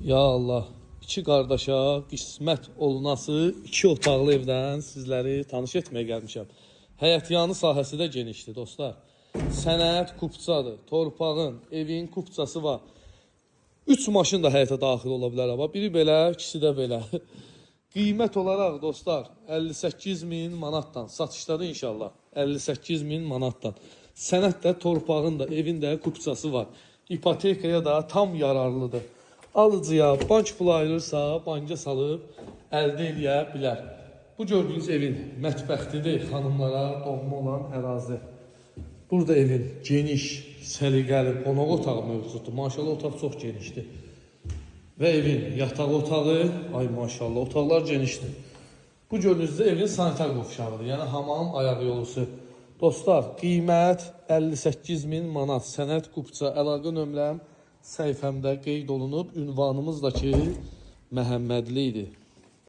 Ya Allah, iki qardaşa qismət olunası iki otaqlı evdən sizləri tanış etməyə gəlmişəm. Həyətyanı sahəsi də genişdir dostlar. Sənəd kupçadır, torpağın, evin kupçası var. 3 maşın da həyətə daxil ola bilər ama biri belə, ikisi də belə. Qiymət olaraq dostlar 58.000 manatdan, satışları inşallah 58.000 manatdan. Sənəddə, torpağın da, evin də kupçası var. İpotekaya da tam yararlıdır. Alıcıya bank pulu ayırırsa banka salıb əldə edə bilər. Bu gördüyünüz evin mətbəxtidir xanımlara doğma olan ərazi. Burada evin geniş, səliqəli qonaq otağı mövcuddur. Maşallah otaq çox genişdir. Və evin yataq otağı, ay maşallah otaqlar genişdir. Bu gördüyünüz evin sanitar qovşağıdır. Yəni hamam ayağı yolusu. Dostlar, qiymət 58.000 manat. Sənəd kupça, əlaqə nömrəm səhifəmdə qeyd olunub. Ünvanımız da ki Məhəmmədli idi.